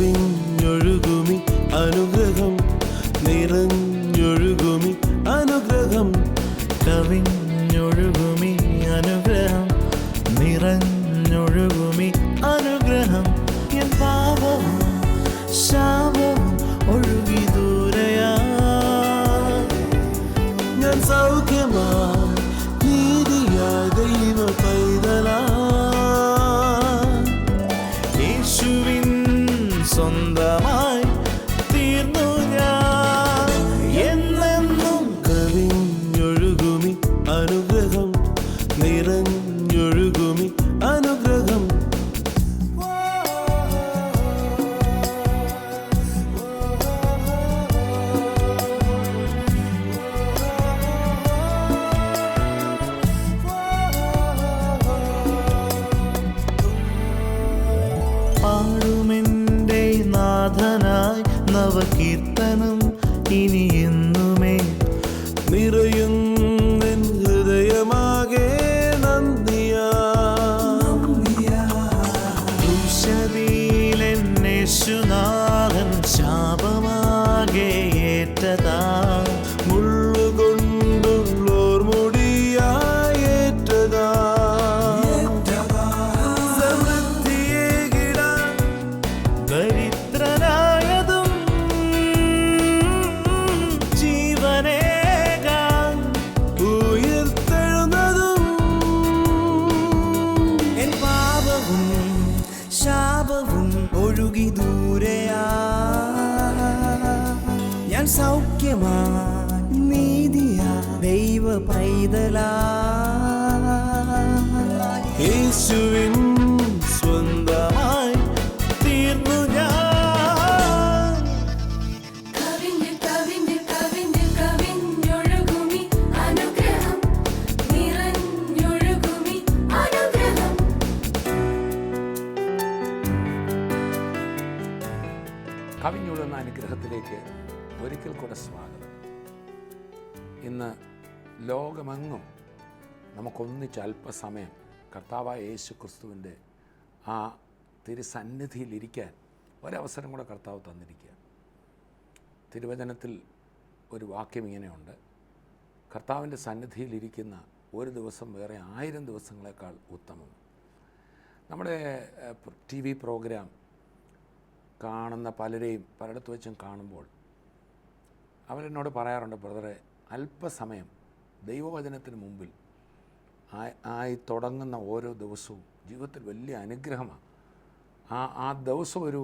കവിഞ്ഞൊഴുകുമി അനുഗ്രഹം നിറഞ്ഞൊഴുകുമി അനുഗ്രഹം കവിഞ്ഞൊഴുകുമി അനുഗ്രഹം നിറഞ്ഞൊഴുകുമി അനുഗ്രഹം എൻ പാപവും ശാപവും ഒഴുകി ദൂരയാ ഞാൻ സൗഖ്യമാ നീതിയാ ദൈവ പൈതലാ യേശുവിൻ സ്വന്തമായി തീർന്നു ഞാൻ എന്നെന്നും കവിഞ്ഞൊഴുകുമി അനുഗ്രഹം നിറഞ്ഞൊഴുകുമി അനുഗ്രഹം പാടുമെൻ്റെ നാഥനായി നവകീർത്തനം ഇനി എന്നുമേ നിറയുന്നെൻ ഹൃദയമാകെ നന്ദിയാ യേശുനാഥൻ ശാപമാകെ ഏറ്റതാ മുള്ളുകൊണ്ടുള്ളോർ മുടിയായി ഏറ്റതാ സമൃദ്ധിയേകിടാൻ ദരിദ്രനായതും ജീവനേകാൻ ഉയർത്തെഴുന്നതും എൻ പാപവും ശാപവും ഒഴുകി ദൂരെയാ ഞാൻ സൗഖ്യമാ നീതിയാ ദൈവ പൈതലാ യേശുവിൻ സ്വന്തമായി തീർന്നു ഞാൻ കവിഞ്ഞ് കവിഞ്ഞ് കവിഞ്ഞ് കവിഞ്ഞൊഴുകുമി അനുഗ്രഹം നിറഞ്ഞൊഴുകുമി അനുഗ്രഹം കവിഞ്ഞൊഴുകുന്ന അനുഗ്രഹത്തിലേക്ക് ഒരിക്കൽ കൂടെ സ്വാഗതം. ഇന്ന് ലോകമെങ്ങും നമുക്കൊന്നിച്ച് അല്പസമയം കർത്താവായ യേശു ക്രിസ്തുവിൻ്റെ ആ തിരുസന്നിധിയിലിരിക്കാൻ ഒരവസരം കൂടെ കർത്താവ് തന്നിരിക്കുക. തിരുവചനത്തിൽ ഒരു വാക്യം ഇങ്ങനെയുണ്ട്: കർത്താവിൻ്റെ സന്നിധിയിലിരിക്കുന്ന ഒരു ദിവസം വേറെ 1000 ദിവസങ്ങളെക്കാൾ ഉത്തമം. നമ്മുടെ TV പ്രോഗ്രാം കാണുന്ന പലരെയും പലയിടത്ത് വെച്ചും കാണുമ്പോൾ അവരെന്നോട് പറയാറുണ്ട്, ബ്രദറെ, അല്പസമയം ദൈവവചനത്തിന് മുമ്പിൽ ആയി തുടങ്ങുന്ന ഓരോ ദിവസവും ജീവിതത്തിൽ വലിയ അനുഗ്രഹമാണ്. ആ ദിവസം ഒരു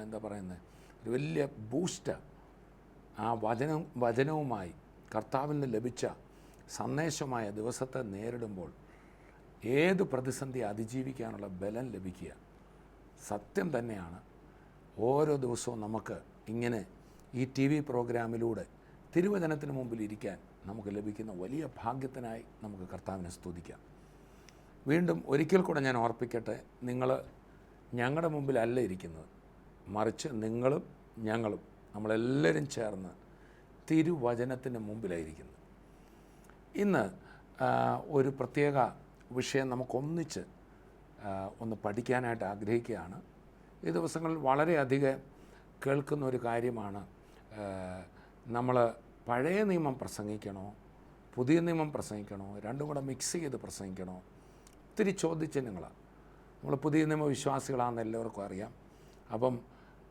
എന്താ പറയുന്നത്, ഒരു വലിയ ബൂസ്റ്റ്. ആ വചനവുമായി കർത്താവിൽ നിന്ന് ലഭിച്ച സന്ദേശമായ ദിവസത്തെ നേരിടുമ്പോൾ ഏത് പ്രതിസന്ധി അതിജീവിക്കാനുള്ള ബലം ലഭിക്കുക സത്യം തന്നെയാണ്. ഓരോ ദിവസവും നമുക്ക് ഇങ്ങനെ ഈ TV പ്രോഗ്രാമിലൂടെ തിരുവചനത്തിന് മുമ്പിൽ ഇരിക്കാൻ നമുക്ക് ലഭിക്കുന്ന വലിയ ഭാഗ്യത്തിനായി നമുക്ക് കർത്താവിനെ സ്തുതിക്കാം. വീണ്ടും ഒരിക്കൽ കൂടെ ഞാൻ ഓർപ്പിക്കട്ടെ, നിങ്ങൾ ഞങ്ങളുടെ മുമ്പിലല്ല ഇരിക്കുന്നത്, മറിച്ച് നിങ്ങളും ഞങ്ങളും നമ്മളെല്ലാവരും ചേർന്ന് തിരുവചനത്തിന് മുമ്പിലായിരിക്കുന്നത്. ഇന്ന് ഒരു പ്രത്യേക വിഷയം നമുക്കൊന്നിച്ച് ഒന്ന് പഠിക്കാനായിട്ട് ആഗ്രഹിക്കുകയാണ്. ഈ ദിവസങ്ങളിൽ വളരെയധികം കേൾക്കുന്ന ഒരു കാര്യമാണ്, നമ്മൾ പഴയ നിയമം പ്രസംഗിക്കണോ പുതിയ നിയമം പ്രസംഗിക്കണോ, രണ്ടും കൂടെ മിക്സ് ചെയ്ത് പ്രസംഗിക്കണോ? ഒത്തിരി ചോദ്യചിഹ്നങ്ങളാണ്. നമ്മൾ പുതിയ നിയമ വിശ്വാസികളാണെന്ന് എല്ലാവർക്കും അറിയാം. അപ്പം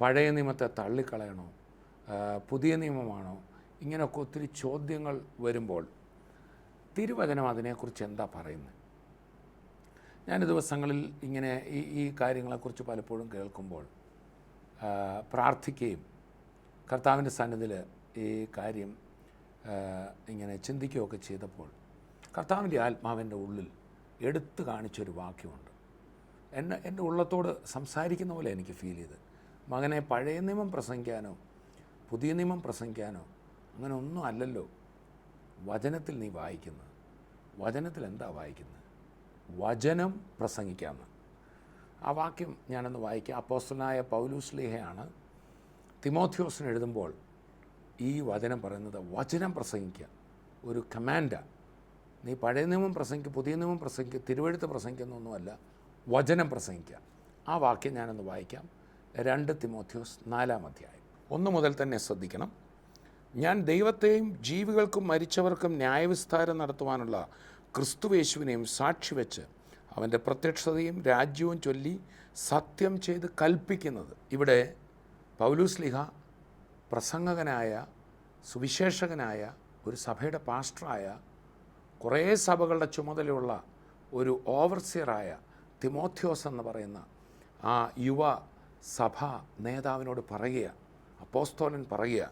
പഴയ നിയമത്തെ തള്ളിക്കളയണോ, പുതിയ നിയമമാണോ, ഇങ്ങനെയൊക്കെ ഒത്തിരി ചോദ്യങ്ങൾ വരുമ്പോൾ തിരുവചനം അതിനെക്കുറിച്ച് എന്താ പറയുന്നത്? ഞാൻ ദിവസങ്ങളിൽ ഇങ്ങനെ ഈ കാര്യങ്ങളെക്കുറിച്ച് പലപ്പോഴും കേൾക്കുമ്പോൾ പ്രാർത്ഥിക്കുകയും കർത്താവിൻ്റെ സന്നിധിയിൽ ഈ കാര്യം ഇങ്ങനെ ചിന്തിക്കുകയൊക്കെ ചെയ്തപ്പോൾ കർത്താവിൻ്റെ ആത്മാവിൻ്റെ ഉള്ളിൽ എടുത്തു കാണിച്ചൊരു വാക്യമുണ്ട്. എൻ്റെ ഉള്ളത്തോട് സംസാരിക്കുന്ന പോലെ എനിക്ക് ഫീൽ ചെയ്ത്, മകനെ, പഴയ നിയമം പ്രസംഗിക്കാനോ പുതിയ നിയമം പ്രസംഗിക്കാനോ അങ്ങനെ ഒന്നും അല്ലല്ലോ വചനത്തിൽ നീ വായിക്കുന്നത്. വചനത്തിൽ എന്താ വായിക്കുന്നത്? വചനം പ്രസംഗിക്കാമെന്ന്. ആ വാക്യം ഞാനൊന്ന് വായിക്കാം. അപ്പോസ്തലനായ പൗലോസ്ലീഹയാണ് തിമോഥെയോസിന് എഴുതുമ്പോൾ ഈ വചനം പറയുന്നത് വചനം പ്രസംഗിക്കുക, ഒരു കമാൻഡാണ്. നീ പഴയ നിയമം പ്രസംഗിക്കുക, പുതിയ നിയമം പ്രസംഗിക്കുക, തിരുവെഴുത്ത് പ്രസംഗിക്കുന്നൊന്നുമല്ല, വചനം പ്രസംഗിക്കുക. ആ വാക്യം ഞാനൊന്ന് വായിക്കാം, 2 തിമോഥെയോസ് 4-ാം അധ്യായം 1 മുതൽ തന്നെ ശ്രദ്ധിക്കണം. ഞാൻ ദൈവത്തെയും ജീവികൾക്കും മരിച്ചവർക്കും ന്യായവിസ്താരം നടത്തുവാനുള്ള ക്രിസ്തുവേശുവിനെയും സാക്ഷി വെച്ച് അവൻ്റെ പ്രത്യക്ഷതയും രാജ്യവും ചൊല്ലി സത്യം ചെയ്ത് കൽപ്പിക്കുന്നത്. ഇവിടെ പൗലോസ്ലീഹ പ്രസംഗകനായ സുവിശേഷകനായ ഒരു സഭയുടെ പാസ്റ്ററായ കുറേ സഭകളുടെ ചുമതലയുള്ള ഒരു ഓവർസിയറായ തിമോഥെയോസ് എന്ന് പറയുന്ന ആ യുവ സഭാ നേതാവിനോട് പറയുക, അപ്പോസ്തലൻ പറയുക,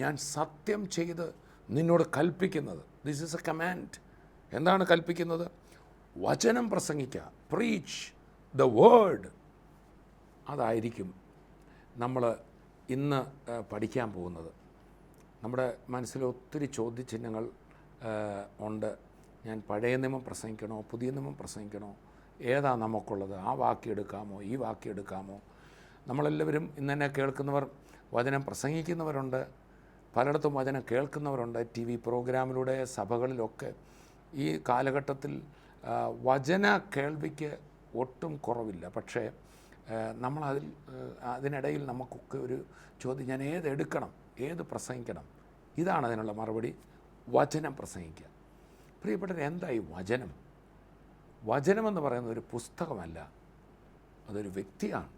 ഞാൻ സത്യം ചെയ്ത് നിന്നോട് കൽപ്പിക്കുന്നത്. This is A command. എന്താണ് കൽപ്പിക്കുന്നത്? വചനം പ്രസംഗിക്കുക, പ്രീച്ച് ദ വേർഡ്. അതായിരിക്കും നമ്മൾ ഇന്ന് പഠിക്കാൻ പോകുന്നത്. നമ്മുടെ മനസ്സിൽ ഒത്തിരി ചോദ്യചിഹ്നങ്ങൾ ഉണ്ട്. ഞാൻ പഴയ നിയമം പ്രസംഗിക്കണോ, പുതിയ നിയമം പ്രസംഗിക്കണോ, ഏതാ നമുക്കുള്ളത്? ആ വാക്യം എടുക്കാമോ, ഈ വാക്യം എടുക്കാമോ? നമ്മളെല്ലാവരും ഇന്ന് തന്നെ കേൾക്കുന്നവർ വചനം പ്രസംഗിക്കുന്നവരുണ്ട്, പലയിടത്തും വചനം കേൾക്കുന്നവരുണ്ട്. ടി വി പ്രോഗ്രാമിലൂടെ സഭകളിലൊക്കെ ഈ കാലഘട്ടത്തിൽ വചന കേൾവിക്ക് ഒട്ടും കുറവില്ല. പക്ഷേ അതിനിടയിൽ നമുക്കൊക്കെ ഒരു ചോദ്യം, ഞാൻ ഏതെടുക്കണം, ഏത് പ്രസംഗിക്കണം? ഇതാണ് അതിനുള്ള മറുപടി, വചനം പ്രസംഗിക്കുക. പ്രിയപ്പെട്ടവർ, എന്തായി വചനം? വചനമെന്ന് പറയുന്നത് ഒരു പുസ്തകമല്ല, അതൊരു വ്യക്തിയാണ്.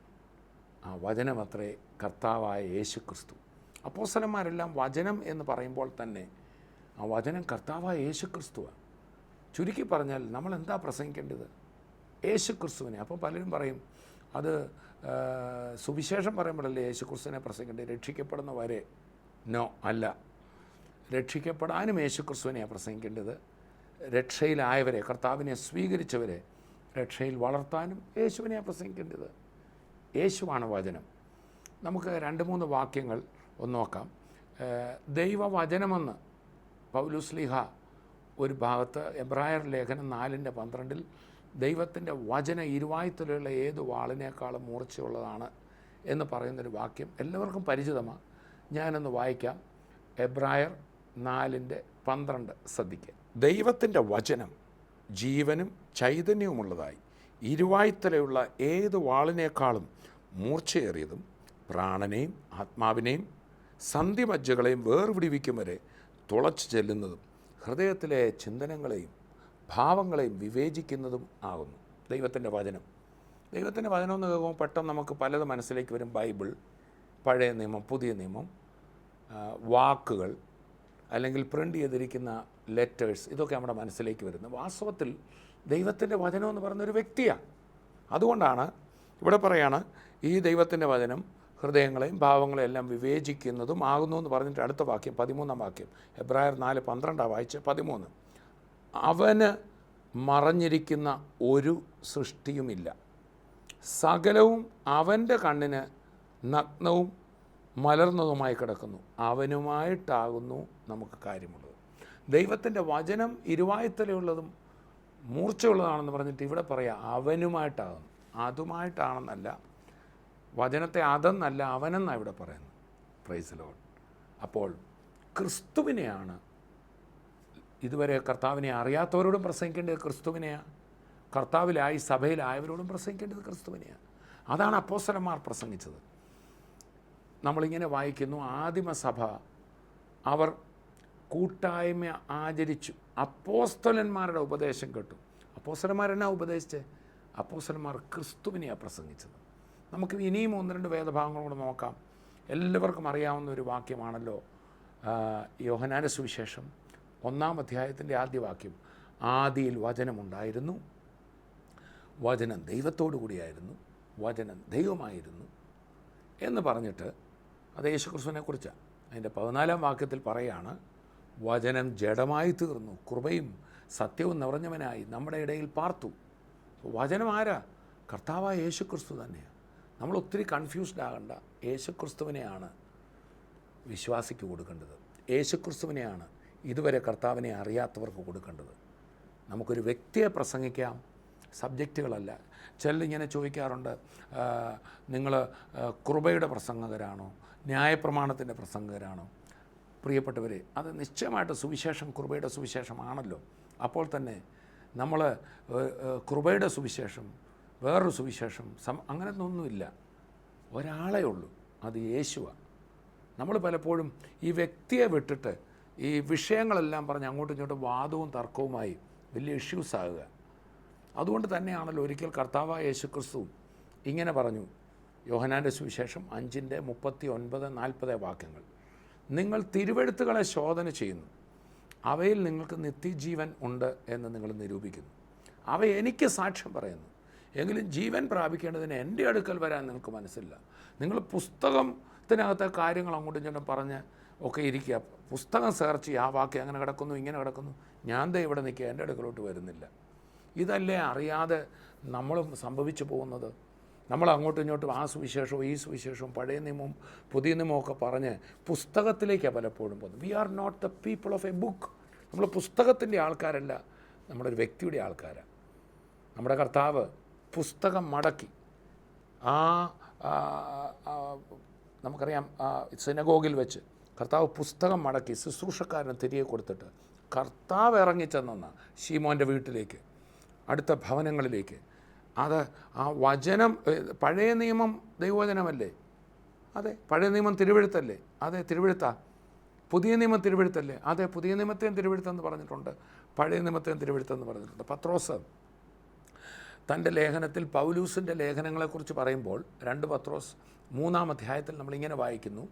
ആ വചനം അത്രേ കർത്താവായ യേശു ക്രിസ്തു. അപ്പോസ്തലന്മാരെല്ലാം വചനം എന്ന് പറയുമ്പോൾ തന്നെ ആ വചനം കർത്താവായ യേശു ക്രിസ്തുവാണ്. ചുരുക്കി പറഞ്ഞാൽ നമ്മൾ എന്താ പ്രസംഗിക്കേണ്ടത്? യേശു ക്രിസ്തുവിനെ. അപ്പോൾ പലരും പറയും അത് സുവിശേഷം പറയുമ്പോഴല്ലേ യേശു ക്രിസ്തുവിനെ പ്രസംഗിക്കേണ്ടത്, രക്ഷിക്കപ്പെടുന്ന വരെ. നോ, അല്ല. രക്ഷിക്കപ്പെടാനും യേശു ക്രിസ്തുവിനെയാണ് പ്രസംഗിക്കേണ്ടത്. രക്ഷയിലായവരെ, കർത്താവിനെ സ്വീകരിച്ചവരെ രക്ഷയിൽ വളർത്താനും യേശുവിനെയാണ് പ്രസംഗിക്കേണ്ടത്. യേശുവാണ് വചനം. നമുക്ക് 2-3 വാക്യങ്ങൾ ഒന്ന് നോക്കാം. ദൈവവചനമെന്ന് പൗലോസ്ലീഹ ഒരു ഭാഗത്ത് എബ്രായർ ലേഖനം 4:12 ദൈവത്തിൻ്റെ വചനം ഇരുവായ്ത്തലുള്ള ഏത് വാളിനേക്കാളും മൂർച്ചയുള്ളതാണ് എന്ന് പറയുന്നൊരു വാക്യം എല്ലാവർക്കും പരിചിതമാണ്. ഞാനൊന്ന് വായിക്കാം. എബ്രായർ 4:12 ശ്രദ്ധിക്കുക. ദൈവത്തിൻ്റെ വചനം ജീവനും ചൈതന്യവുമുള്ളതായി ഇരുവായ്ത്തലയുള്ള ഏത് വാളിനേക്കാളും മൂർച്ചയേറിയതും പ്രാണനെയും ആത്മാവിനെയും സന്ധിമജ്ജകളെയും വേർപിടിവിക്കും വരെ തുളച്ചു ചെല്ലുന്നതും ഹൃദയത്തിലെ ചിന്തനങ്ങളെയും ഭാവങ്ങളെയും വിവേചിക്കുന്നതും ആകുന്നു. ദൈവത്തിൻ്റെ വചനം. ദൈവത്തിൻ്റെ വചനം എന്ന് കേൾക്കുമ്പോൾ പെട്ടെന്ന് നമുക്ക് പലത് മനസ്സിലേക്ക് വരും. ബൈബിൾ, പഴയ നിയമം, പുതിയ നിയമം, വാക്കുകൾ, അല്ലെങ്കിൽ പ്രിൻ്റ് ചെയ്തിരിക്കുന്ന ലെറ്റേഴ്സ്, ഇതൊക്കെ നമ്മുടെ മനസ്സിലേക്ക് വരുന്നത്. വാസ്തവത്തിൽ ദൈവത്തിൻ്റെ വചനം എന്ന് പറയുന്നൊരു വ്യക്തിയാണ്. അതുകൊണ്ടാണ് ഇവിടെ പറയാണ്, ഈ ദൈവത്തിൻ്റെ വചനം ഹൃദയങ്ങളെയും ഭാവങ്ങളെയും എല്ലാം വിവേചിക്കുന്നതും ആകുന്നു എന്ന് പറഞ്ഞിട്ട് അടുത്ത വാക്യം 13-ാം വാക്യം എബ്രായർ 4:12 വായിച്ച് 13. അവന് മറഞ്ഞിരിക്കുന്ന ഒരു സൃഷ്ടിയുമില്ല, സകലവും അവൻ്റെ കണ്ണിന് നഗ്നവും മലർന്നതുമായി കിടക്കുന്നു, അവനുമായിട്ടാകുന്നു നമുക്ക് കാര്യമുള്ളത്. ദൈവത്തിൻ്റെ വചനം ഇരുവായ്ത്തലയുള്ളതും മൂർച്ചയുള്ളതാണെന്ന് പറഞ്ഞിട്ട് ഇവിടെ പറയാം അവനുമായിട്ടാകുന്നു. അതുമായിട്ടാണെന്നല്ല, വചനത്തെ അതെന്നല്ല, അവനെന്നാണ് ഇവിടെ പറയുന്നത്. Praise the Lord. അപ്പോൾ ക്രിസ്തുവിനെയാണ് ഇതുവരെ കർത്താവിനെ അറിയാത്തവരോടും പ്രസംഗിക്കേണ്ടത് ക്രിസ്തുവിനെയാണ്. കർത്താവിലായി സഭയിലായവരോടും പ്രസംഗിക്കേണ്ടത് ക്രിസ്തുവിനെയാണ്. അതാണ് അപ്പോസ്തലന്മാർ പ്രസംഗിച്ചത്. നമ്മളിങ്ങനെ വായിക്കുന്നു, ആദിമസഭ അവർ കൂട്ടായ്മ ആചരിച്ചു, അപ്പോസ്തലന്മാരുടെ ഉപദേശം കേട്ടു. അപ്പോസ്തലന്മാരെന്നാ ഉപദേശിച്ചത്? അപ്പോസ്തലന്മാർ ക്രിസ്തുവിനെയാണ് പ്രസംഗിച്ചത്. നമുക്ക് ഇനിയും 1-2 വേദഭാഗങ്ങൾ കൂടെ നോക്കാം. എല്ലാവർക്കും അറിയാവുന്ന ഒരു വാക്യമാണല്ലോ യോഹന്നാന്റെ സുവിശേഷം 1-ാം അധ്യായത്തിൻ്റെ ആദ്യ വാക്യം. ആദിയിൽ വചനമുണ്ടായിരുന്നു, വചനം ദൈവത്തോടു കൂടിയായിരുന്നു, വചനം ദൈവമായിരുന്നു എന്ന് പറഞ്ഞിട്ട് അത് യേശുക്രിസ്തുവിനെ കുറിച്ചാണ്. അതിൻ്റെ 14-ാം വാക്യത്തിൽ പറയാണ്, വചനം ജഡമായി തീർന്നു, കൃപയും സത്യവും നിറഞ്ഞവനായി നമ്മുടെ ഇടയിൽ പാർത്തു. വചനം ആരാ? കർത്താവായ യേശുക്രിസ്തു തന്നെയാണ്. നമ്മൾ ഒത്തിരി കൺഫ്യൂസ്ഡ് ആകണ്ട. യേശുക്രിസ്തുവിനെയാണ് വിശ്വാസിക്ക് കൊടുക്കേണ്ടത്. യേശുക്രിസ്തുവിനെയാണ് ഇതുവരെ കർത്താവിനെ അറിയാത്തവർക്ക് കൊടുക്കേണ്ടത്. നമുക്കൊരു വ്യക്തിയെ പ്രസംഗിക്കാം, സബ്ജക്റ്റുകളല്ല. ചിലരിങ്ങനെ ചോദിക്കാറുണ്ട്, നിങ്ങൾ കൃപയുടെ പ്രസംഗകരാണോ, ന്യായപ്രമാണത്തിൻ്റെ പ്രസംഗകരാണോ? പ്രിയപ്പെട്ടവരെ, അത് നിശ്ചയമായിട്ട് സുവിശേഷം കൃപയുടെ സുവിശേഷമാണല്ലോ. അപ്പോൾ തന്നെ നമ്മൾ കൃപയുടെ സുവിശേഷം, വേറൊരു സുവിശേഷം, അങ്ങനെയൊന്നുമില്ല. ഒരാളേ ഉള്ളൂ, അത് യേശുവാണ്. നമ്മൾ പലപ്പോഴും ഈ വ്യക്തിയെ വിട്ടിട്ട് ഈ വിഷയങ്ങളെല്ലാം പറഞ്ഞ് അങ്ങോട്ടും ഇങ്ങോട്ടും വാദവും തർക്കവുമായി വലിയ ഇഷ്യൂസ് ആകുക. അതുകൊണ്ട് തന്നെയാണല്ലോ ഒരിക്കൽ കർത്താവായ യേശു ക്രിസ്തു ഇങ്ങനെ പറഞ്ഞു, യോഹന്നാൻ്റെ സുവിശേഷം 5:39-40 വാക്യങ്ങൾ, നിങ്ങൾ തിരുവെഴുത്തുകളെ ശോധന ചെയ്യുന്നു, അവയിൽ നിങ്ങൾക്ക് നിത്യജീവൻ ഉണ്ട് എന്ന് നിങ്ങൾ നിരൂപിക്കുന്നു. അവ എനിക്ക് സാക്ഷ്യം പറയുന്നു, എങ്കിലും ജീവൻ പ്രാപിക്കേണ്ടതിന് എൻ്റെ അടുക്കൽ വരാൻ നിങ്ങൾക്ക് മനസ്സില്ല. നിങ്ങൾ പുസ്തകത്തിനകത്തെ കാര്യങ്ങൾ അങ്ങോട്ടും ഇങ്ങോട്ടും പറഞ്ഞ് ഒക്കെ ഇരിക്കുക, പുസ്തകം സെർച്ച് ചെയ്യുക, ആ വാക്യം അങ്ങനെ കിടക്കുന്നു ഇങ്ങനെ കിടക്കുന്നു, ഞാൻ ദേ ഇവിടെ നിൽക്കുക, എൻ്റെ അടുക്കലോട്ട് വരുന്നില്ല. ഇതല്ലേ അറിയാതെ നമ്മളും സംഭവിച്ചു പോകുന്നത്. നമ്മൾ അങ്ങോട്ടും ഇങ്ങോട്ടും ആ സുവിശേഷവും ഈ സുവിശേഷവും പഴയ നിയമവും പുതിയ നിയമവും ഒക്കെ പറഞ്ഞ് പുസ്തകത്തിലേക്കാണ് പലപ്പോഴും പോകുന്നത്. We are not the people of a book. നമ്മൾ പുസ്തകത്തിൻ്റെ ആൾക്കാരല്ല, നമ്മുടെ ഒരു വ്യക്തിയുടെ ആൾക്കാരാണ്. നമ്മുടെ കർത്താവ് പുസ്തകം മടക്കി നമുക്കറിയാം, സിനഗോഗിൽ വെച്ച് കർത്താവ് പുസ്തകം മടക്കി ശുശ്രൂഷക്കാരന് തിരികെ കൊടുത്തിട്ട് കർത്താവ് ഇറങ്ങിച്ചെന്ന ശീമോൻ്റെ വീട്ടിലേക്ക്, അടുത്ത ഭവനങ്ങളിലേക്ക്. അത് ആ വചനം, പഴയ നിയമം ദൈവവചനമല്ലേ? അതെ. പഴയ നിയമം തിരുവെഴുത്തല്ലേ? അതെ, തിരുവെഴുത്താ. പുതിയ നിയമം തിരുവെഴുത്തല്ലേ? അതെ, പുതിയ നിയമത്തെയും തിരുവെഴുത്തെന്ന് പറഞ്ഞിട്ടുണ്ട്, പഴയ നിയമത്തെയും തിരുവെഴുത്തെന്ന് പറഞ്ഞിട്ടുണ്ട്. പത്രോസ് തൻ്റെ ലേഖനത്തിൽ പൗലൂസിൻ്റെ ലേഖനങ്ങളെക്കുറിച്ച് പറയുമ്പോൾ 2 പത്രോസ് 3-ാം അധ്യായത്തിൽ നമ്മളിങ്ങനെ വായിക്കുന്നു,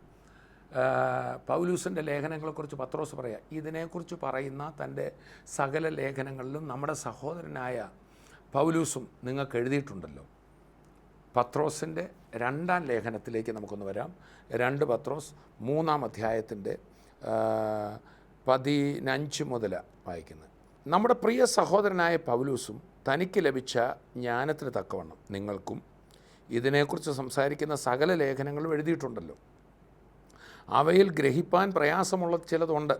പൗലൂസിൻ്റെ ലേഖനങ്ങളെക്കുറിച്ച് പത്രോസ് പറയുക, ഇതിനെക്കുറിച്ച് പറയുന്ന തൻ്റെ സകല ലേഖനങ്ങളിലും നമ്മുടെ സഹോദരനായ പൗലൂസും നിങ്ങൾക്ക് എഴുതിയിട്ടുണ്ടല്ലോ. പത്രോസിൻ്റെ 2-ാം ലേഖനത്തിലേക്ക് നമുക്കൊന്ന് വരാം. 2 പത്രോസ് 3-ാം അധ്യായത്തിൻ്റെ 15 മുതൽ വായിക്കുന്നത്. നമ്മുടെ പ്രിയ സഹോദരനായ പൗലൂസും തനിക്ക് ലഭിച്ച ജ്ഞാനത്തിന് തക്കവണ്ണം നിങ്ങൾക്കും ഇതിനെക്കുറിച്ച് സംസാരിക്കുന്ന സകല ലേഖനങ്ങളും എഴുതിയിട്ടുണ്ടല്ലോ. അവയിൽ ഗ്രഹിപ്പാൻ പ്രയാസമുള്ള ചിലതുണ്ട്.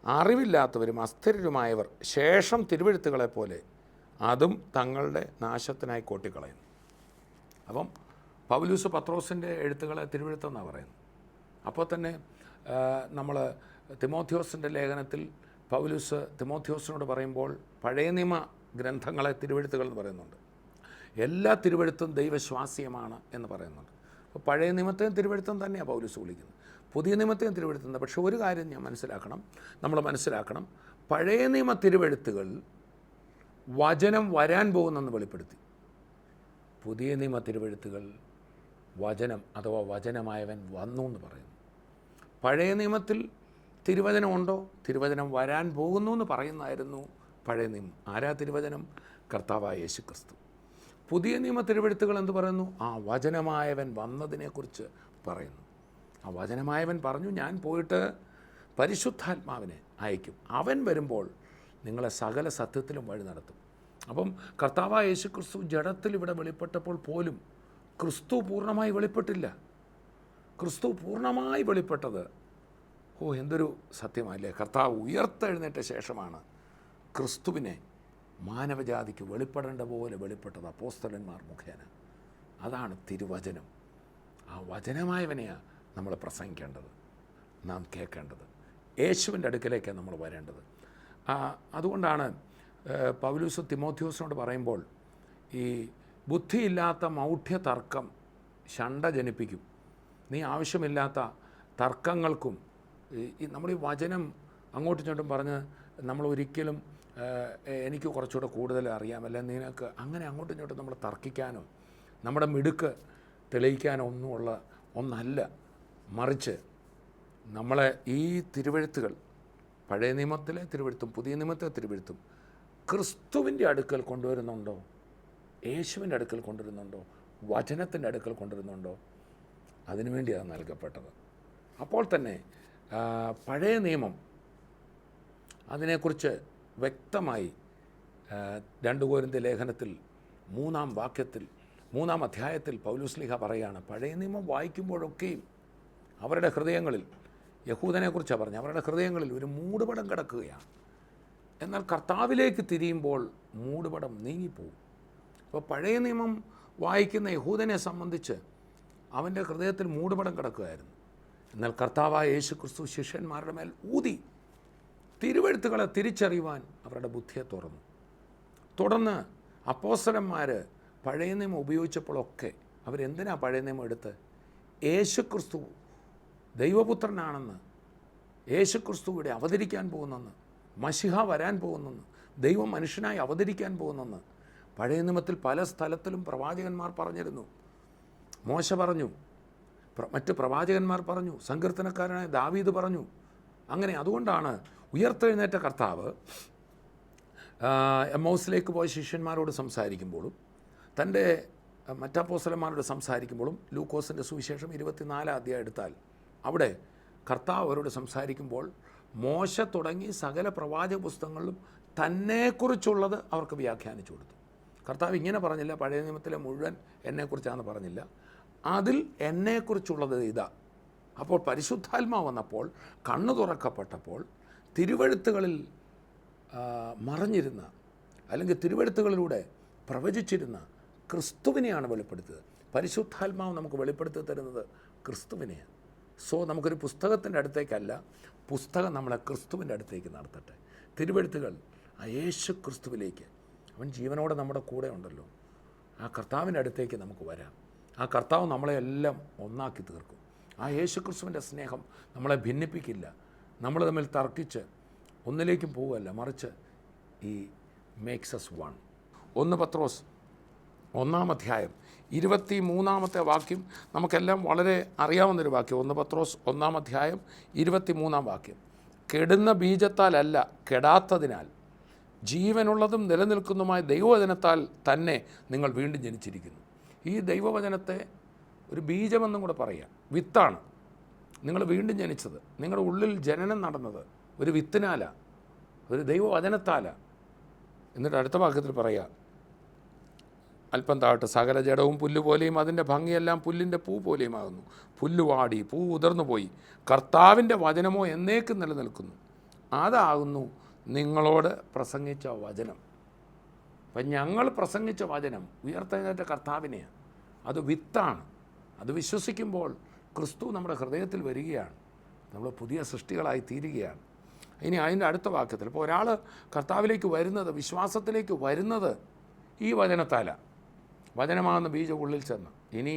അറിവില്ലാത്തവരും അസ്ഥിരരുമായവർ ശേഷം തിരുവെഴുത്തുകളെപ്പോലെ അതും തങ്ങളുടെ നാശത്തിനായി കോട്ടിക്കളയുന്നു. അപ്പം പൗലൂസ് പത്രോസിൻ്റെ എഴുത്തുകളെ തിരുവെഴുത്തെന്നാണ് പറയുന്നത്. അപ്പോൾ തന്നെ നമ്മൾ തിമോഥെയോസിൻ്റെ ലേഖനത്തിൽ പൗലൂസ് തിമോഥെയോസിനോട് പറയുമ്പോൾ പഴയ നിയമ ഗ്രന്ഥങ്ങളെ തിരുവെഴുത്തുകൾ എന്ന് പറയുന്നുണ്ട്. എല്ലാ തിരുവെഴുത്തും ദൈവശ്വാസ്യമാണ് എന്ന് പറയുന്നുണ്ട്. അപ്പോൾ പഴയ നിയമത്തെയും തിരുവെഴുത്തും തന്നെയാണ് പൗലൂസ് വിളിക്കുന്നത്, പുതിയ നിയമത്തെയും തിരുവെഴുത്തുന്നത്. പക്ഷേ ഒരു കാര്യം നമ്മൾ മനസ്സിലാക്കണം, പഴയ നിയമ തിരുവെഴുത്തുകൾ വചനം വരാൻ പോകുന്നെന്ന് വെളിപ്പെടുത്തി. പുതിയ നിയമ തിരുവെഴുത്തുകൾ വചനം അഥവാ വചനമായവൻ വന്നു എന്ന് പറയുന്നു. പഴയ നിയമത്തിൽ തിരുവചനമുണ്ടോ? തിരുവചനം വരാൻ പോകുന്നു എന്ന് പറയുന്നതായിരുന്നു പഴയ നിയമം. ആരാ തിരുവചനം? കർത്താവായ യേശു ക്രിസ്തു. പുതിയ നിയമ തിരുവെഴുത്തുകൾ എന്ത് പറയുന്നു? ആ വചനമായവൻ വന്നതിനെക്കുറിച്ച് പറയുന്നു. ആ വചനമായവൻ പറഞ്ഞു, ഞാൻ പോയിട്ട് പരിശുദ്ധാത്മാവിനെ അയക്കും, അവൻ വരുമ്പോൾ നിങ്ങളെ സകല സത്യത്തിലും വഴി നടത്തും. അപ്പം കർത്താവായ യേശു ക്രിസ്തു ജഡത്തിൽ ഇവിടെ വെളിപ്പെട്ടപ്പോൾ പോലും ക്രിസ്തു പൂർണ്ണമായി വെളിപ്പെട്ടില്ല. ക്രിസ്തു പൂർണ്ണമായി വെളിപ്പെട്ടത്, എന്തൊരു സത്യമല്ലേ, കർത്താവ് ഉയർത്തെഴുന്നേറ്റ ശേഷമാണ് ക്രിസ്തുവിനെ മാനവജാതിക്ക് വെളിപ്പെടേണ്ട പോലെ വെളിപ്പെട്ടത് അപ്പോസ്തലന്മാർ മുഖേന. അതാണ് തിരുവചനം. ആ വചനമായവനെയാണ് നമ്മൾ പ്രസംഗിക്കേണ്ടത്, നാം കേൾക്കേണ്ടത്. യേശുവിൻ്റെ അടുക്കലേക്കാണ് നമ്മൾ വരേണ്ടത്. അതുകൊണ്ടാണ് പൗലൂസ് തിമോഥെയോസിനോട് പറയുമ്പോൾ, ഈ ബുദ്ധിയില്ലാത്ത മൗഢ്യ തർക്കം ശണ്ട ജനിപ്പിക്കും. നീ ആവശ്യമില്ലാത്ത തർക്കങ്ങൾക്കും നമ്മൾ ഈ വചനം അങ്ങോട്ടും ഇങ്ങോട്ടും പറഞ്ഞ് നമ്മൾ ഒരിക്കലും എനിക്ക് കുറച്ചുകൂടെ കൂടുതൽ അറിയാമല്ല, നിനക്ക് അങ്ങനെ അങ്ങോട്ടും ഇങ്ങോട്ടും നമ്മൾ തർക്കിക്കാനോ നമ്മുടെ മിടുക്ക് തെളിയിക്കാനോ ഒന്നല്ല. മറിച്ച് നമ്മളെ ഈ തിരുവെഴുത്തുകൾ, പഴയ നിയമത്തിലെ തിരുവെഴുത്തും പുതിയ നിയമത്തിലെ തിരുവെഴുത്തും ക്രിസ്തുവിൻ്റെ അടുക്കൽ കൊണ്ടുവരുന്നുണ്ടോ? യേശുവിൻ്റെ അടുക്കൽ കൊണ്ടുവരുന്നുണ്ടോ? വചനത്തിൻ്റെ അടുക്കൽ കൊണ്ടുവരുന്നുണ്ടോ? അതിനുവേണ്ടിയാണ് നൽകപ്പെട്ടത്. അപ്പോൾ തന്നെ പഴയ നിയമം അതിനെക്കുറിച്ച് വ്യക്തമായി 2 കൊരിന്ത്യർ ലേഖനത്തിൽ 3-ാം അധ്യായത്തിൽ പൗലോസ്ലീഹ പറയുകയാണ്, പഴയ നിയമം വായിക്കുമ്പോഴൊക്കെയും അവരുടെ ഹൃദയങ്ങളിൽ, യഹൂദനെക്കുറിച്ചാണ് പറഞ്ഞത്, അവരുടെ ഹൃദയങ്ങളിൽ ഒരു മൂടുപടം കിടക്കുകയാണ്. എന്നാൽ കർത്താവിലേക്ക് തിരിയുമ്പോൾ മൂടുപടം നീങ്ങിപ്പോവും. അപ്പോൾ പഴയ നിയമം വായിക്കുന്ന യഹൂദനെ സംബന്ധിച്ച് അവൻ്റെ ഹൃദയത്തിൽ മൂടുപടം കിടക്കുകയായിരുന്നു. എന്നാൽ കർത്താവായ യേശു ക്രിസ്തു ശിഷ്യന്മാരുടെ മേൽ ഊതി തിരുവെഴുത്തുകളെ തിരിച്ചറിയുവാൻ അവരുടെ ബുദ്ധിയെ തുറന്നു. തുടർന്ന് അപ്പോസ്തലന്മാർ പഴയ നിയമം ഉപയോഗിച്ചപ്പോഴൊക്കെ അവരെന്തിനാ പഴയ നിയമം എടുത്ത്? യേശു ക്രിസ്തു ദൈവപുത്രനാണെന്ന്, യേശു ക്രിസ്തു ഇവിടെ അവതരിക്കാൻ പോകുന്നെന്ന്, മശിഹ വരാൻ പോകുന്നെന്ന്, ദൈവം മനുഷ്യനായി അവതരിക്കാൻ പോകുന്നെന്ന് പഴയ നിയമത്തിൽ പല സ്ഥലത്തിലും പ്രവാചകന്മാർ പറഞ്ഞിരുന്നു. മോശ പറഞ്ഞു, മറ്റ് പ്രവാചകന്മാർ പറഞ്ഞു, സങ്കീർത്തനക്കാരനായ ദാവീദ് പറഞ്ഞു. അങ്ങനെ അതുകൊണ്ടാണ് ഉയർത്തെഴുന്നേറ്റ കർത്താവ് എമ്മൗസിലേക്ക് പോയ ശിഷ്യന്മാരോട് സംസാരിക്കുമ്പോഴും തൻ്റെ മറ്റപ്പോസ്തലന്മാരോട് സംസാരിക്കുമ്പോഴും ലൂക്കോസിൻ്റെ സുവിശേഷം 24 അധ്യായം എടുത്താൽ അവിടെ കർത്താവ് അവരോട് സംസാരിക്കുമ്പോൾ മോശ തുടങ്ങി സകല പ്രവാചക പുസ്തകങ്ങളിലും തന്നെക്കുറിച്ചുള്ളത് അവർക്ക് വ്യാഖ്യാനിച്ചു കൊടുത്തു. കർത്താവ് ഇങ്ങനെ പറഞ്ഞില്ല, പഴയ നിയമത്തിലെ മുഴുവൻ എന്നെക്കുറിച്ചാണെന്ന് പറഞ്ഞില്ല, അതിൽ എന്നെക്കുറിച്ചുള്ളത് ഇതാ. അപ്പോൾ പരിശുദ്ധാത്മാവ് വന്നപ്പോൾ, കണ്ണു തുറക്കപ്പെട്ടപ്പോൾ തിരുവെഴുത്തുകളിൽ മറഞ്ഞിരുന്ന അല്ലെങ്കിൽ തിരുവെഴുത്തുകളിലൂടെ പ്രവചിച്ചിരുന്ന ക്രിസ്തുവിനെയാണ് വെളിപ്പെടുത്തിയത്. പരിശുദ്ധാത്മാവ് നമുക്ക് വെളിപ്പെടുത്തി തരുന്നത് ക്രിസ്തുവിനെയാണ്. സോ നമുക്കൊരു പുസ്തകത്തിൻ്റെ അടുത്തേക്കല്ല, പുസ്തകം നമ്മളെ ക്രിസ്തുവിൻ്റെ അടുത്തേക്ക് നടത്തട്ടെ. തിരുവെഴുത്തുകൾ ആ യേശു ക്രിസ്തുവിലേക്ക്, അവൻ ജീവനോടെ നമ്മുടെ കൂടെ ഉണ്ടല്ലോ, ആ കർത്താവിൻ്റെ അടുത്തേക്ക് നമുക്ക് വരാം. ആ കർത്താവ് നമ്മളെ എല്ലാം ഒന്നാക്കി തീർക്കും. ആ യേശു ക്രിസ്തുവിൻ്റെ സ്നേഹം നമ്മളെ ഭിന്നിപ്പിക്കില്ല. നമ്മൾ തമ്മിൽ തർക്കിച്ച് ഒന്നിലേക്കും പോവുകയല്ല, മറിച്ച് ഈ മേക്സ് അസ് വൺ. 1 പത്രോസ് 1-ാം അധ്യായം 23-ാമത്തെ വാക്യം നമുക്കെല്ലാം വളരെ അറിയാവുന്നൊരു വാക്യം. 1 പത്രോസ് 1-ാം അധ്യായം 23-ാം വാക്യം, കെടുന്ന ബീജത്താലല്ല കെടാത്തതിനാൽ ജീവനുള്ളതും നിലനിൽക്കുന്നതുമായ ദൈവവചനത്താൽ തന്നെ നിങ്ങൾ വീണ്ടും ജനിച്ചിരിക്കുന്നു. ഈ ദൈവവചനത്തെ ഒരു ബീജമെന്നും കൂടെ പറയാം, വിത്താണ്. നിങ്ങൾ വീണ്ടും ജനിച്ചത്, നിങ്ങളുടെ ഉള്ളിൽ ജനനം നടന്നത് ഒരു വിത്തിനാല, ഒരു ദൈവവചനത്താല. എന്നിട്ട് അടുത്ത വാക്യത്തിൽ പറയാം, അല്പം താഴട്ട്, സകല ജഡവും പുല്ലുപോലെയും അതിൻ്റെ ഭംഗിയെല്ലാം പുല്ലിൻ്റെ പൂ പോലെയുമാകുന്നു. പുല്ല് വാടി, പൂ ഉതിർന്നു പോയി, കർത്താവിൻ്റെ വചനമോ എന്നേക്കും നിലനിൽക്കുന്നു. അതാകുന്നു നിങ്ങളോട് പ്രസംഗിച്ച വചനം. അപ്പം ഞങ്ങൾ പ്രസംഗിച്ച വചനം ഉയർത്തെഴുന്നേറ്റ കർത്താവിനെയാണ്. അത് വിത്താണ്. അത് വിശ്വസിക്കുമ്പോൾ ക്രിസ്തു നമ്മുടെ ഹൃദയത്തിൽ വരികയാണ്, നമ്മൾ പുതിയ സൃഷ്ടികളായി തീരുകയാണ്. ഇനി അതിൻ്റെ അടുത്ത വാക്യത്തിൽ, ഇപ്പോൾ ഒരാൾ കർത്താവിലേക്ക് വരുന്നത്, വിശ്വാസത്തിലേക്ക് വരുന്നത് ഈ വചനത്താല, വചനമാകുന്ന ബീജം ഉള്ളിൽ ചെന്ന്. ഇനി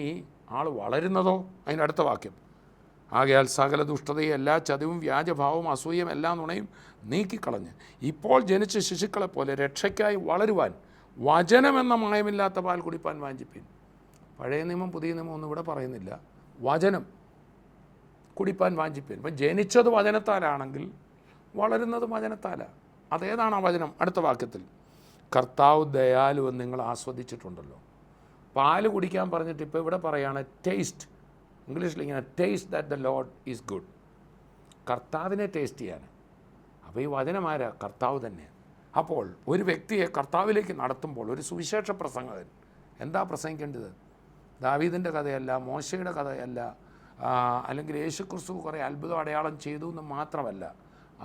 ആൾ വളരുന്നതോ, അതിൻ്റെ അടുത്ത വാക്യം, ആകയാൽ സകല ദുഷ്ടതയും എല്ലാ ചതിവും വ്യാജഭാവവും അസൂയയും എല്ലാ നുണയും നീക്കിക്കളഞ്ഞ് ഇപ്പോൾ ജനിച്ച ശിശുക്കളെപ്പോലെ രക്ഷയ്ക്കായി വളരുവാൻ വചനമെന്ന മായമില്ലാത്ത പാൽ കുടിപ്പാൻ വാഞ്ചിപ്പിൻ. പഴയ നിയമം പുതിയ നിയമം ഒന്നും ഇവിടെ പറയുന്നില്ല, വചനം കുടിപ്പാൻ വാഞ്ചിപ്പിൻ. ഇപ്പം ജനിച്ചത് വചനത്താലാണെങ്കിൽ വളരുന്നത് വചനത്താല. അതേതാണ് ആ വചനം? അടുത്ത വാക്യത്തിൽ, കർത്താവ് ദയാലു എന്ന് നിങ്ങൾ ആസ്വദിച്ചിട്ടുണ്ടല്ലോ. പാല് കുടിക്കാൻ പറഞ്ഞിട്ട് ഇപ്പോൾ ഇവിടെ പറയുകയാണ് ടേസ്റ്റ്, ഇംഗ്ലീഷിൽ ഇങ്ങനെ, taste that the Lord is good. കർത്താവിനെ ടേസ്റ്റ് ചെയ്യാൻ. അപ്പോൾ ഈ വചനമാരാ? കർത്താവ് തന്നെ. അപ്പോൾ ഒരു വ്യക്തിയെ കർത്താവിലേക്ക് നടത്തുമ്പോൾ ഒരു സുവിശേഷ പ്രസംഗകൻ എന്താ പ്രസംഗിക്കേണ്ടത്? ദാവീദിൻ്റെ കഥയല്ല, മോശയുടെ കഥയല്ല, അല്ലെങ്കിൽ യേശുക്രിസ്തു കുറേ അത്ഭുതം അടയാളം ചെയ്തു എന്ന് മാത്രമല്ല,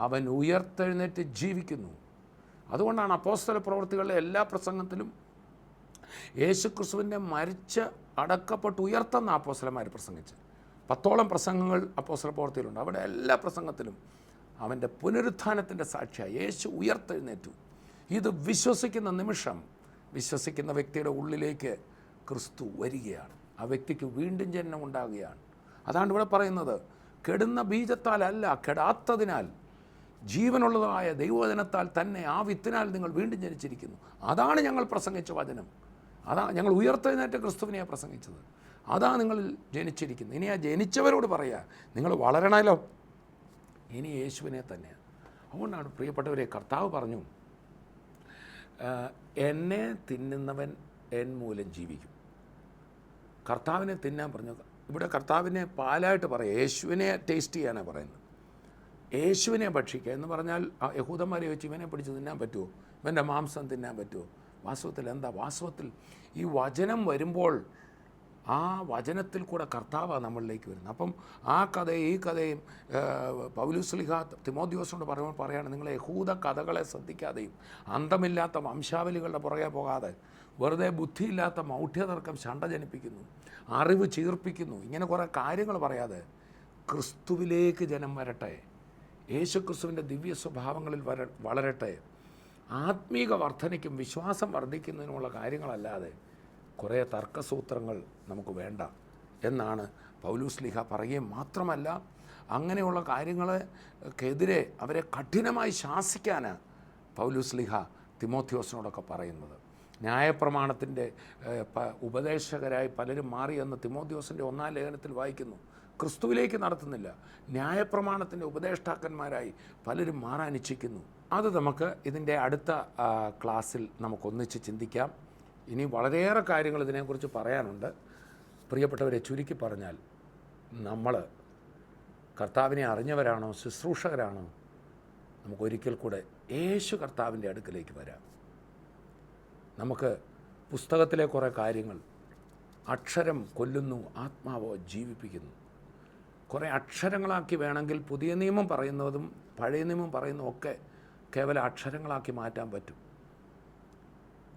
അവൻ ഉയർത്തെഴുന്നേറ്റ് ജീവിക്കുന്നു. അതുകൊണ്ടാണ് അപ്പോസ്തല പ്രവൃത്തികളിലെ എല്ലാ പ്രസംഗത്തിലും യേശുക്രിസ്തുവിൻ്റെ മരിച്ച് അടക്കപ്പെട്ട് ഉയർത്തുന്ന അപ്പോസ്തലന്മാർ പ്രസംഗിച്ച് 10ഓളം പ്രസംഗങ്ങൾ അപ്പോസ്തല പ്രവൃത്തിയിലുണ്ട്. അവിടെ എല്ലാ പ്രസംഗത്തിലും അവൻ്റെ പുനരുത്ഥാനത്തിൻ്റെ സാക്ഷിയായി യേശു ഉയർത്തെഴുന്നേറ്റു. ഇത് വിശ്വസിക്കുന്ന നിമിഷം വിശ്വസിക്കുന്ന വ്യക്തിയുടെ ഉള്ളിലേക്ക് ക്രിസ്തു വരികയാണ്. ആ വ്യക്തിക്ക് വീണ്ടും ജനനം ഉണ്ടാകുകയാണ്. അതാണ് ഇവിടെ പറയുന്നത്, കെടുന്ന ബീജത്താലല്ല കെടാത്തതിനാൽ ജീവനുള്ളതായ ദൈവവചനത്താൽ തന്നെ ആ വിത്തിനാൽ നിങ്ങൾ വീണ്ടും ജനിച്ചിരിക്കുന്നു. അതാണ് ഞങ്ങൾ പ്രസംഗിച്ച വചനം. അതാണ് ഞങ്ങൾ ഉയർത്തെഴുന്നേറ്റ ക്രിസ്തുവിനെയാണ് പ്രസംഗിച്ചത്. അതാ നിങ്ങൾ ജനിച്ചിരിക്കുന്നത്. ഇനി ആ ജനിച്ചവരോട് പറയുക, നിങ്ങൾ വളരണമല്ലോ. ഇനി യേശുവിനെ തന്നെയാണ്. അതുകൊണ്ടാണ് പ്രിയപ്പെട്ടവരെ, കർത്താവ് പറഞ്ഞു, എന്നെ തിന്നുന്നവൻ എൻ മൂലം ജീവിക്കും. കർത്താവിനെ തിന്നാൻ പറഞ്ഞു. ഇവിടെ കർത്താവിനെ പാലായിട്ട് പറയുക, യേശുവിനെ ടേസ്റ്റ് ചെയ്യാനാണ് പറയുന്നത്. യേശുവിനെ ഭക്ഷിക്കുക എന്ന് പറഞ്ഞാൽ യഹൂദന്മാരെ ചോദിച്ചു, ഇവനെ പിടിച്ച് തിന്നാൻ പറ്റുമോ, ഇവൻ്റെ മാംസം തിന്നാൻ പറ്റുമോ? വാസ്തവത്തിൽ എന്താ? വാസ്തവത്തിൽ ഈ വചനം വരുമ്പോൾ ആ വചനത്തിൽ കൂടെ കർത്താവാണ് നമ്മളിലേക്ക് വരുന്നത്. അപ്പം ആ കഥയും ഈ കഥയും പൗലോസ് ശ്ലീഹ തിമോഥെയോസിനോട് പറയുകയാണ്, നിങ്ങൾ യഹൂദ കഥകളെ ശ്രദ്ധിക്കാതെയും അന്തമില്ലാത്ത വംശാവലികളുടെ പുറകെ പോകാതെ വെറുതെ ബുദ്ധിയില്ലാത്ത മൗഢ്യതർക്കം ശണ്ട ജനിപ്പിക്കുന്നു, അറിവ് ചീർപ്പിക്കുന്നു, ഇങ്ങനെ കുറേ കാര്യങ്ങൾ പറയാതെ ക്രിസ്തുവിലേക്ക് ജനം വരട്ടെ, യേശുക്രിസ്തുവിൻ്റെ ദിവ്യ സ്വഭാവങ്ങളിൽ വളരട്ടെ. ആത്മീക വർധനയ്ക്കും വിശ്വാസം വർദ്ധിക്കുന്നതിനുമുള്ള കാര്യങ്ങളല്ലാതെ കുറേ തർക്കസൂത്രങ്ങൾ നമുക്ക് വേണ്ട എന്നാണ് പൗലോസ് ലീഹ പറയുകയും മാത്രമല്ല അങ്ങനെയുള്ള കാര്യങ്ങൾക്കെതിരെ അവരെ കഠിനമായി ശാസിക്കാനാണ് പൗലോസ് ലീഹ തിമോഥെയോസിനോടൊക്കെ പറയുന്നത്. ന്യായപ്രമാണത്തിൻ്റെ ഉപദേശകരായി പലരും മാറിയെന്ന് തിമോഥെയോസിൻ്റെ 1-ാം ലേഖനത്തിൽ വായിക്കുന്നു. ക്രിസ്തുവിലേക്ക് നടത്തുന്നില്ല, ന്യായപ്രമാണത്തിൻ്റെ ഉപദേഷ്ടാക്കന്മാരായി പലരും മാറാൻ ഇച്ഛിക്കുന്നു. അത് നമുക്ക് ഇതിൻ്റെ അടുത്ത ക്ലാസ്സിൽ നമുക്കൊന്നിച്ച് ചിന്തിക്കാം. ഇനി വളരെയേറെ കാര്യങ്ങൾ ഇതിനെക്കുറിച്ച് പറയാനുണ്ട്. പ്രിയപ്പെട്ടവരെ, ചുരുക്കി പറഞ്ഞാൽ നമ്മൾ കർത്താവിനെ അറിഞ്ഞവരാണോ ശുശ്രൂഷകരാണോ നമുക്കൊരിക്കൽ കൂടെ യേശു കർത്താവിൻ്റെ അടുക്കിലേക്ക് വരാം. നമുക്ക് പുസ്തകത്തിലെ കുറേ കാര്യങ്ങൾ, അക്ഷരം കൊല്ലുന്നു ആത്മാവോ ജീവിപ്പിക്കുന്നു, കുറേ അക്ഷരങ്ങളാക്കി വേണമെങ്കിൽ പുതിയ നിയമം പറയുന്നതും പഴയ നിയമം പറയുന്നതും ഒക്കെ കേവലം അക്ഷരങ്ങളാക്കി മാറ്റാൻ പറ്റും,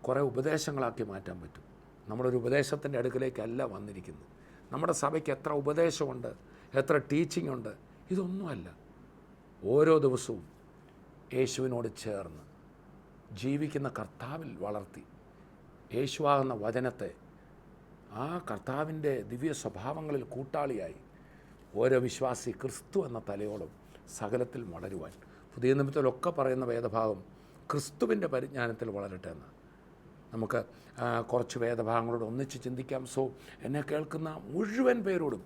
കുറേ ഉപദേശങ്ങളാക്കി മാറ്റാൻ പറ്റും. നമ്മളൊരു ഉപദേശത്തിൻ്റെ അടുക്കിലേക്കല്ല വന്നിരിക്കുന്നത്. നമ്മുടെ സഭയ്ക്ക് എത്ര ഉപദേശമുണ്ട്, എത്ര ടീച്ചിങ് ഉണ്ട്, ഇതൊന്നുമല്ല. ഓരോ ദിവസവും യേശുവിനോട് ചേർന്ന് ജീവിക്കുന്ന കർത്താവിൽ വളർത്തി യേശുവാകുന്ന വചനത്തെ ആ കർത്താവിൻ്റെ ദിവ്യ സ്വഭാവങ്ങളിൽ കൂട്ടാളിയായി ഓരോ വിശ്വാസി ക്രിസ്തു എന്ന തലയോളം സകലത്തിൽ വളരുവാൻ. പുതിയ നിയമത്തിലൊക്കെ പറയുന്ന വേദഭാഗം ക്രിസ്തുവിൻ്റെ പരിജ്ഞാനത്തിൽ വളരട്ടെ എന്ന്. നമുക്ക് കുറച്ച് വേദഭാഗങ്ങളോട് ഒന്നിച്ച് ചിന്തിക്കാം. സോ എന്നെ കേൾക്കുന്ന മുഴുവൻ പേരോടും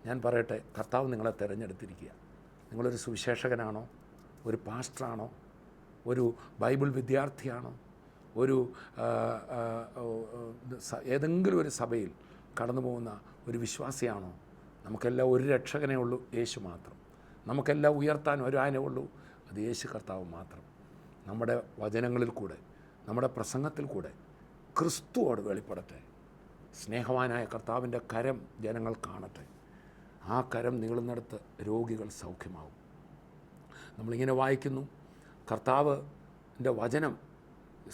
ഞാൻ പറയട്ടെ, കർത്താവ് നിങ്ങളെ തിരഞ്ഞെടുത്തിരിക്കുക. നിങ്ങളൊരു സുവിശേഷകനാണോ, ഒരു പാസ്റ്ററാണോ, ഒരു ബൈബിൾ വിദ്യാർത്ഥിയാണോ, ഒരു ഏതെങ്കിലും ഒരു സഭയിൽ കടന്നു പോകുന്ന ഒരു വിശ്വാസിയാണോ, നമുക്കെല്ലാം ഒരു രക്ഷകനേ ഉള്ളൂ, യേശു മാത്രം. നമുക്കെല്ലാം ഉയർത്താൻ ഒരാനേ ഉള്ളൂ, അത് യേശു കർത്താവ് മാത്രം. നമ്മുടെ വചനങ്ങളിൽ കൂടെ, നമ്മുടെ പ്രസംഗത്തിൽ കൂടെ ക്രിസ്തുവോട് വെളിപ്പെടട്ടെ. സ്നേഹവാനായ കർത്താവിൻ്റെ കരം ജനങ്ങൾ കാണട്ടെ. ആ കരം നീളുന്നിടത്ത് രോഗികൾ സൗഖ്യമാവും. നമ്മളിങ്ങനെ വായിക്കുന്നു, കർത്താവിൻ്റെ വചനം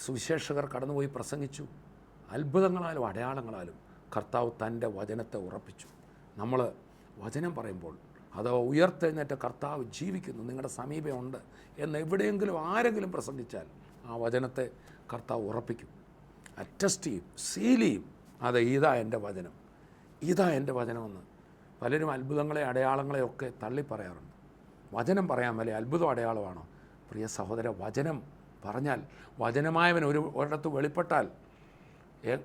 സുവിശേഷകർ കടന്നുപോയി പ്രസംഗിച്ചു. അത്ഭുതങ്ങളാലും അടയാളങ്ങളാലും കർത്താവ് തൻ്റെ വചനത്തെ ഉറപ്പിച്ചു. നമ്മൾ വചനം പറയുമ്പോൾ അഥവാ ഉയർത്തെഴുന്നേറ്റ കർത്താവ് ജീവിക്കുന്നു, നിങ്ങളുടെ സമീപമുണ്ട് എന്ന് എവിടെയെങ്കിലും ആരെങ്കിലും പ്രസംഗിച്ചാൽ ആ വചനത്തെ കർത്താവ് ഉറപ്പിക്കും, അറ്റസ്റ്റ് ചെയ്യും, സീൽ ചെയ്യും. അതെ, ഇതാ എൻ്റെ വചനം, ഇതാ എൻ്റെ വചനമെന്ന്. പലരും അത്ഭുതങ്ങളെ അടയാളങ്ങളെ ഒക്കെ തള്ളിപ്പറയാറുണ്ട്. വചനം പറയാൻ വല്ല അത്ഭുതം അടയാളമാണോ? പ്രിയ സഹോദര, വചനം പറഞ്ഞാൽ, വചനമായവൻ ഒരിടത്ത് വെളിപ്പെട്ടാൽ,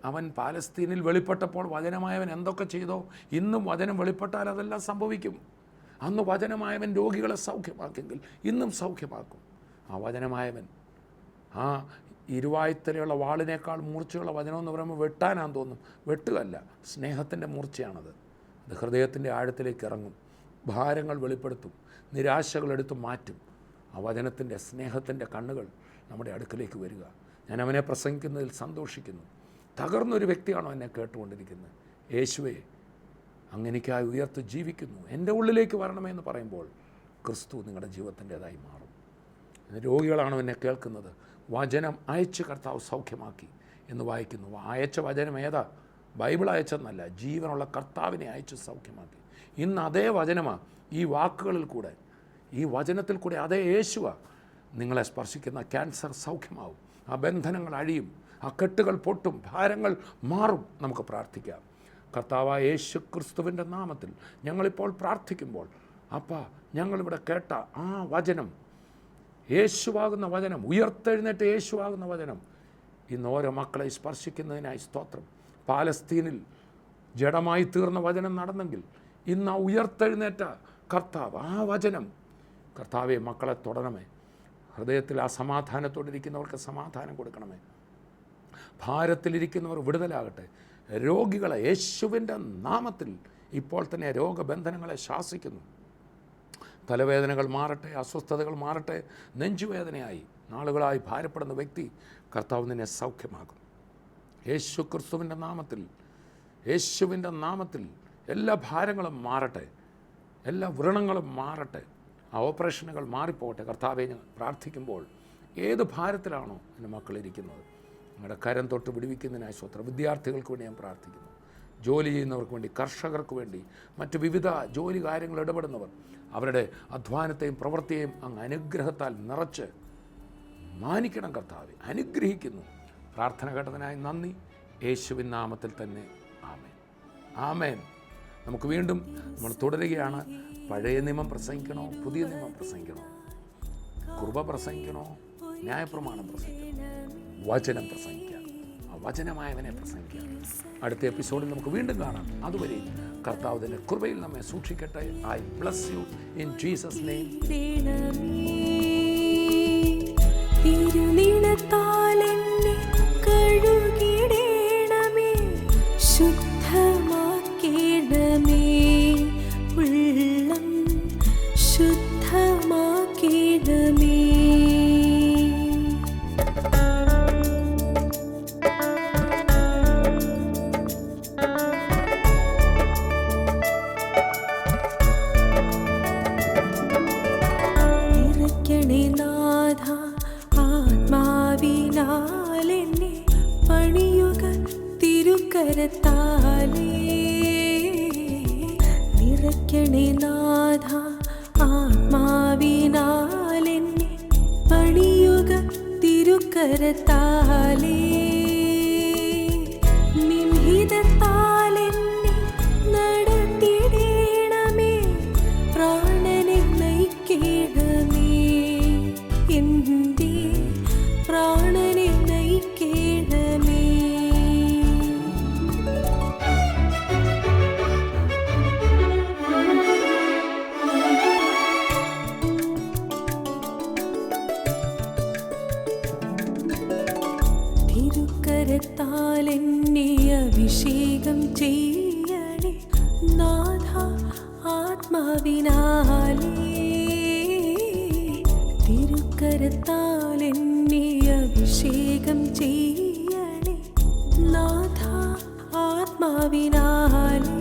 അവൻ പാലസ്തീനിൽ വെളിപ്പെട്ടപ്പോൾ വചനമായവൻ എന്തൊക്കെ ചെയ്തോ ഇന്നും വചനം വെളിപ്പെട്ടാൽ അതെല്ലാം സംഭവിക്കും. അന്ന് വചനമായവൻ രോഗികളെ സൗഖ്യമാക്കിയെങ്കിൽ ഇന്നും സൗഖ്യമാക്കും. ആ വചനമായവൻ ആ ഇരുവായുത്തലയുള്ള വാളിനേക്കാൾ മൂർച്ചയുള്ള വചനമെന്ന് പറയുമ്പോൾ വെട്ടാനാന്ന് തോന്നും. വെട്ടുകല്ല, സ്നേഹത്തിൻ്റെ മൂർച്ചയാണത്. അത് ഹൃദയത്തിൻ്റെ ആഴത്തിലേക്ക് ഇറങ്ങും, ഭാരങ്ങൾ വെളിപ്പെടുത്തും, നിരാശകൾ എടുത്തു മാറ്റും. ആ വചനത്തിൻ്റെ സ്നേഹത്തിൻ്റെ കണ്ണുകൾ നമ്മുടെ അടുക്കിലേക്ക് വരിക. ഞാൻ അവനെ പ്രസംഗിക്കുന്നതിൽ സന്തോഷിക്കുന്നു. തകർന്നൊരു വ്യക്തിയാണോ എന്നെ കേട്ടുകൊണ്ടിരിക്കുന്നത്? യേശുവേ, അങ്ങനെക്കായി ഉയർത്ത് ജീവിക്കുന്നു, എൻ്റെ ഉള്ളിലേക്ക് വരണമെന്ന് പറയുമ്പോൾ ക്രിസ്തു നിങ്ങളുടെ ജീവിതത്തിൻ്റേതായി മാറും. രോഗികളാണോ എന്നെ കേൾക്കുന്നത്? വചനം അയച്ച് കർത്താവ് സൗഖ്യമാക്കി എന്ന് വായിക്കുന്നു. അയച്ച വചനം ഏതാ? ബൈബിൾ അയച്ചെന്നല്ല, ജീവനുള്ള കർത്താവിനെ അയച്ച് സൗഖ്യമാക്കി. ഇന്ന് അതേ വചനമാണ് ഈ വാക്കുകളിൽ കൂടെ, ഈ വചനത്തിൽ കൂടെ അതേ യേശുവാ നിങ്ങളെ സ്പർശിക്കുന്ന. ക്യാൻസർ സൗഖ്യമാവും, ആ ബന്ധനങ്ങൾ അഴിയും, ആ കെട്ടുകൾ പൊട്ടും, ഭാരങ്ങൾ മാറും. നമുക്ക് പ്രാർത്ഥിക്കാം. കർത്താവായ യേശു ക്രിസ്തുവിൻ്റെ നാമത്തിൽ ഞങ്ങളിപ്പോൾ പ്രാർത്ഥിക്കുമ്പോൾ, അപ്പാ, ഞങ്ങളിവിടെ കേട്ട ആ വചനം, യേശുവാകുന്ന വചനം, ഉയർത്തെഴുന്നേറ്റ് യേശുവാകുന്ന വചനം ഇന്ന് ഓരോ മക്കളെ സ്പർശിക്കുന്നതിനായി സ്തോത്രം. പാലസ്തീനിൽ ജഡമായി തീർന്ന വചനം നടന്നെങ്കിൽ ഇന്ന് ആ ഉയർത്തെഴുന്നേറ്റ കർത്താവ്, ആ വചനം, കർത്താവെ, മക്കളെ തൊടണമേ. ഹൃദയത്തിൽ ആ സമാധാനത്തോടിരിക്കുന്നവർക്ക് സമാധാനം കൊടുക്കണമേ. ഭാരത്തിലിരിക്കുന്നവർ വിടുതലാകട്ടെ. രോഗികളെ യേശുവിൻ്റെ നാമത്തിൽ ഇപ്പോൾ തന്നെ രോഗബന്ധനങ്ങളെ ശാസിക്കുന്നു. തലവേദനകൾ മാറട്ടെ, അസ്വസ്ഥതകൾ മാറട്ടെ. നെഞ്ചുവേദനയായി നാളുകളായി ഭാരപ്പെടുന്ന വ്യക്തി, കർത്താവ് നിന്നെ സൗഖ്യമാക്കും. യേശു ക്രിസ്തുവിൻ്റെ നാമത്തിൽ, യേശുവിൻ്റെ നാമത്തിൽ എല്ലാ ഭാരങ്ങളും മാറട്ടെ, എല്ലാ വ്രണങ്ങളും മാറട്ടെ, ആ ഓപ്പറേഷനുകൾ മാറിപ്പോകട്ടെ. കർത്താവെ, ഞാൻ പ്രാർത്ഥിക്കുമ്പോൾ ഏത് ഭാരത്തിലാണോ എൻ്റെ മക്കളിരിക്കുന്നത്, നിങ്ങളുടെ കരം തൊട്ട് വിടുവിക്കുന്നതിനായി സ്വത്രം. വിദ്യാർത്ഥികൾക്ക് വേണ്ടി ഞാൻ പ്രാർത്ഥിക്കുന്നു, ജോലി ചെയ്യുന്നവർക്ക് വേണ്ടി, കർഷകർക്ക് വേണ്ടി, മറ്റ് വിവിധ ജോലി കാര്യങ്ങൾ ഇടപെടുന്നവർ, അവരുടെ അധ്വാനത്തെയും പ്രവൃത്തിയെയും അങ്ങ് അനുഗ്രഹത്താൽ നിറച്ച് മാനിക്കണം. കർത്താവെ, അനുഗ്രഹിക്കുന്നു. പ്രാർത്ഥന കേട്ടതിനായി നന്ദി. യേശുവിൻ നാമത്തിൽ തന്നെ ആമേൻ. ആമേൻ. നമുക്ക് വീണ്ടും നമ്മൾ തുടരുകയാണ്. പഴയ നിയമം പ്രസംഗിക്കണോ, പുതിയ നിയമം പ്രസംഗിക്കണോ, കൃപ പ്രസംഗിക്കണോ, ന്യായപ്രമാണം പ്രസംഗിക്കണോ, വചനം പ്രസംഗിക്കാം, ആ വചനമായവനെ പ്രസംഗിക്കാം. അടുത്ത എപ്പിസോഡിൽ നമുക്ക് വീണ്ടും കാണാം. അതുവരെ കർത്താവിന്റെ കൃപയിൽ നമ്മെ സൂക്ഷിക്കട്ടെ. I bless you in Jesus name. തിരുനിണത്താലെന്നെ കഴുകിടേണമേ, ശുദ്ധമാക്കേണമേ, ഉള്ളം ശുദ്ധമാക്കേണമേ. നിറയ്ക്കണേ നാഥ ആത്മാവിനാലെന്നെ, പണിയുക തിരുക്കരത്താലേ. നിറയ്ക്കണേ നാഥ ആത്മാവിനാലെന്നെ, പണിയുക തിരുക്കരത്താലേ. നിൻഹിതത്താലെന്നെ നടത്തിടേണമേ, പ്രാണനെ നയിക്കേണമേ, എൻ്റെ പ്രാണനെ നയിക്കേണമേ. തിരുക്കരത്താൽ എന്നെ അഭിഷേകം ചെയ്യണേ നാഥ ആത്മാവിനാലേ. തിരുക്കരത്താൽ എന്നെ അഭിഷേകം ചെയ്യണേ നാഥ ആത്മാവിനാലേ.